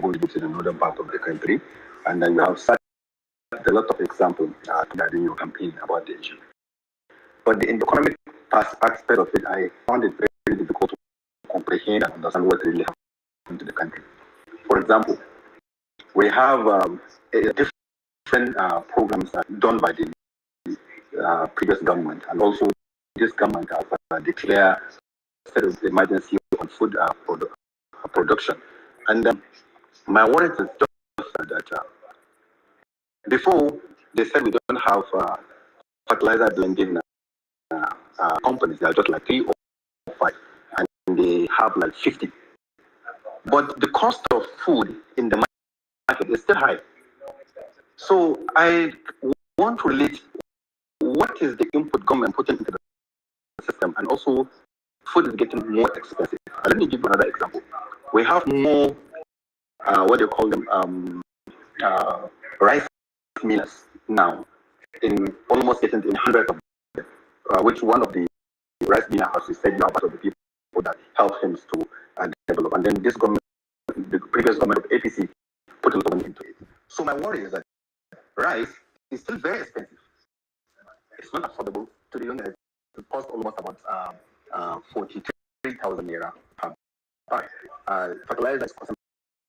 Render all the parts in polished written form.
only lives in the northern part of the country. And then you have cited a lot of examples in your campaign about the issue. But in the economic aspect of it, I found it very difficult to comprehend and understand what really happened to the country. For example, we have different programs done by the previous government, and also this government has declared a state of emergency on food production. And my worry is just that before they said we don't have fertilizer blending companies. They are just like 3 or 5, and they have like 50. But the cost of food in the market is still high. So I want to relate what is the input government putting into the system, and also food is getting more expensive. Let me give you another example. We have more, what do you call them, rice millers now, in almost getting in hundreds of them, which one of the rice millers, as we said, now part of the people that help him to develop. And then this government, the previous government of APC, put a lot of money into it. So my worry is that rice is still very expensive. It's not affordable to the young. It costs almost about 43,000 naira per bag. Fertilizer is costing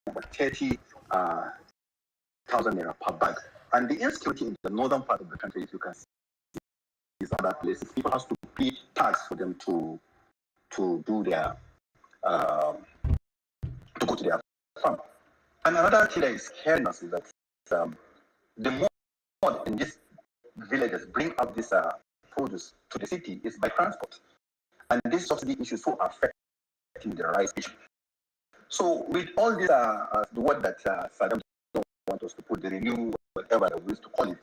about 30,000 naira per bag. And the insecurity in the northern part of the country, if you can see, is other places. People have to pay tax for them to do their to go to their farm. And another thing that is scaring us is that the more in these villages bring up this produce to the city is by transport. And this subsidy issue is so affecting the rice issue. So with all this, the word that Saddam don't want us to put, the renew, whatever we used to call it,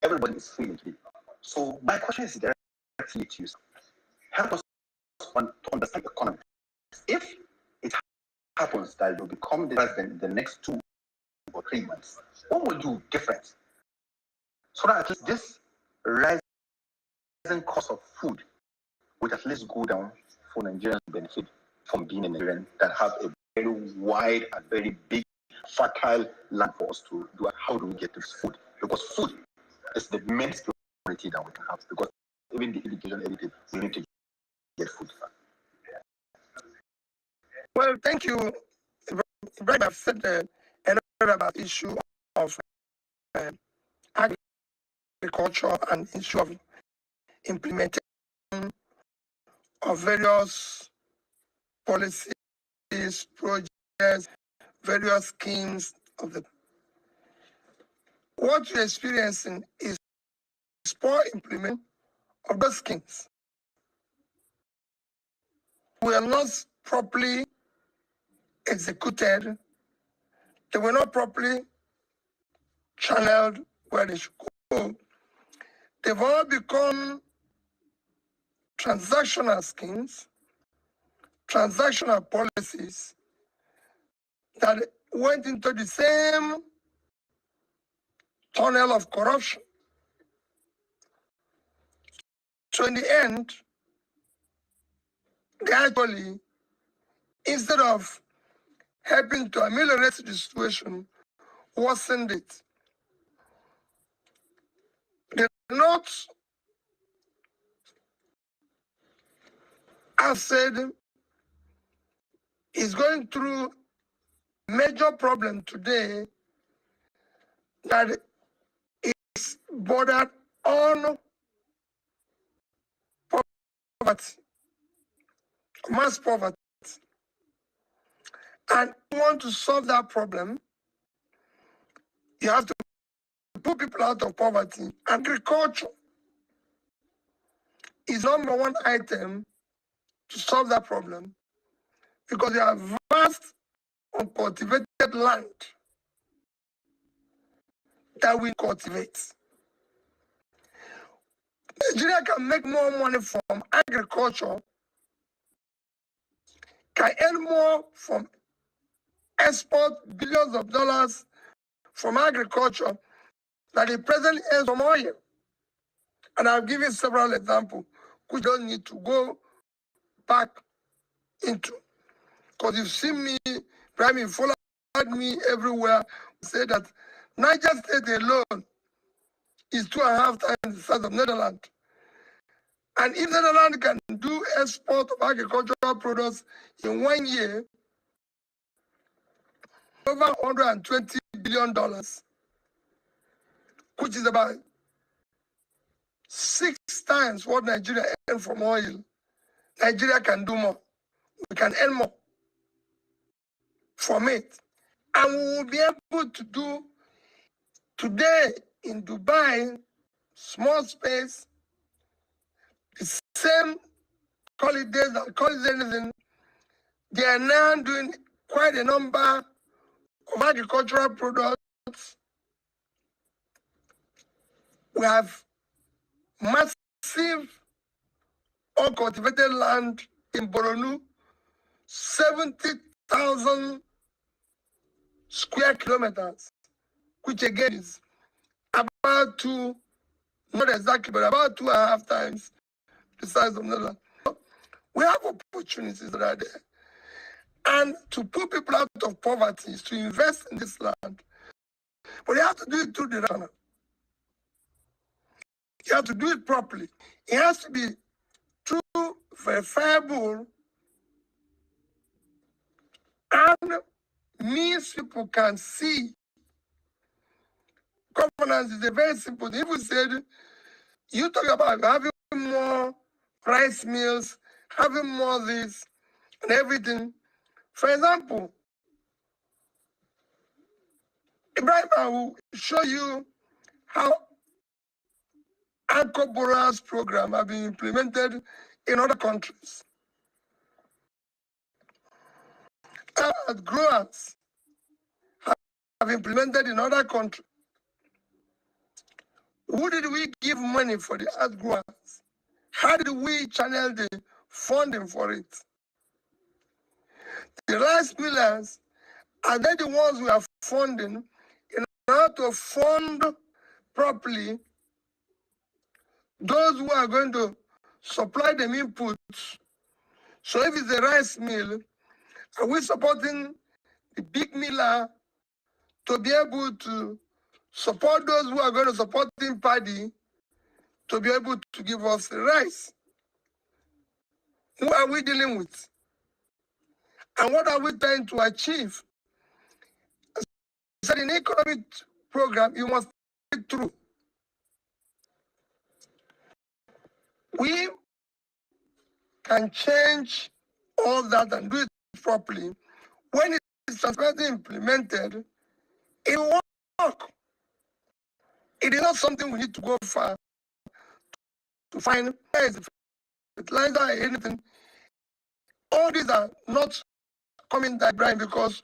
everybody is feeling today. So my question is directly to you. Help us to understand economics. If it happens that it will become the president in the next 2 or 3 months, what will you do different? So that at least this rising cost of food would at least go down for Nigerians to benefit from being a Nigerian that have a very wide and very big, fertile land for us to do. How do we get this food? Because food is the main security that we can have. Because even the education, everything, we need to get food. Well, thank you. Ibrahim, I've said a lot about the issue of agriculture and issue of implementation of various policies, projects, various schemes of the. What you're experiencing is poor implementation of those schemes. We are not properly executed. They were not properly channeled where they should go. They've all become transactional schemes, transactional policies that went into the same tunnel of corruption. So in the end, they actually, instead of helping to ameliorate the situation, worsened it. The North, as said, is going through major problem today that is bordered on poverty, mass poverty. And if you want to solve that problem, you have to put people out of poverty. Agriculture is #1 item to solve that problem because there are vast uncultivated land that we cultivate. Nigeria can make more money from agriculture, can earn more from export billions of dollars from agriculture that the president earns from oil. And I'll give you several examples which don't need to go back into. Because you've seen me, Ibrahim, follow me everywhere say that Niger State alone is 2.5 times the size of Netherlands. And if Netherlands can do export of agricultural products in 1 year, over $120 billion, which is about 6 times what Nigeria earns from oil, Nigeria can do more. We can earn more from it. And we will be able to do today in Dubai, small space, the same holidays that call it anything. They are now doing quite a number of agricultural products. We have massive uncultivated land in Boronu, 70,000 square kilometers, which again is about two, not exactly, but about 2.5 times the size of Netherlands. We have opportunities that are there. And to put people out of poverty is to invest in this land. But you have to do it through the channel. You have to do it properly. It has to be true, verifiable, and means people can see. Governance is a very simple thing. If we said, you talk about having more rice mills, having more this and everything. For example, Ibrahim, I will show you how Anchor Borers program have been implemented in other countries. Growers have implemented in other countries. Who did we give money for the art growers? How did we channel the funding for it? The rice millers, are they the ones we are funding in order to fund properly those who are going to supply them inputs? So if it's a rice mill, are we supporting the big miller to be able to support those who are going to support in paddy to be able to give us the rice? Who are we dealing with? And what are we trying to achieve? As I said, in the economic program, you must think through. We can change all that and do it properly. When it's transparently implemented, it will work. It is not something we need to go far to find where is the fertilizer or anything. All these are not coming by Brian because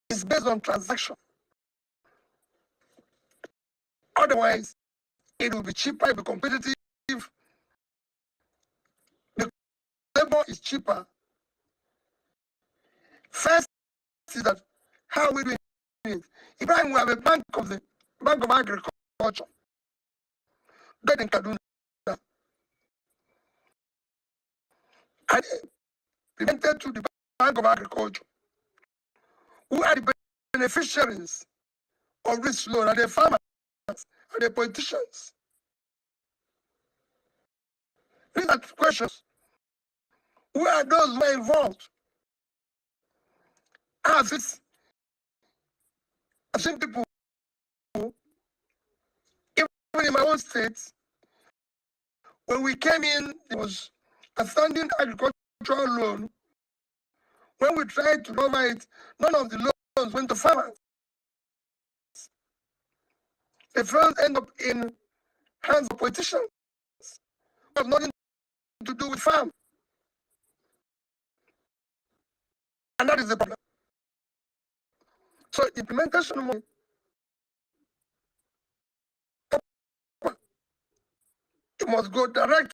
it's based on transaction. Otherwise, it will be cheaper, it will be competitive. The labor is cheaper. First is that how are we doing it? Ibrahim, we have a Bank of Agriculture based in Kaduna. And implemented to the Bank of Agriculture. Who are the beneficiaries of this loan? Are the farmers? Are the politicians? These are questions. Who are those who are involved? I've seen people, even in my own state, when we came in, there was a standing agricultural loan. When we tried to cover it, none of the loans went to farmers. They first end up in hands of politicians who have nothing to do with farm. And that is the problem. So implementation money, it must go direct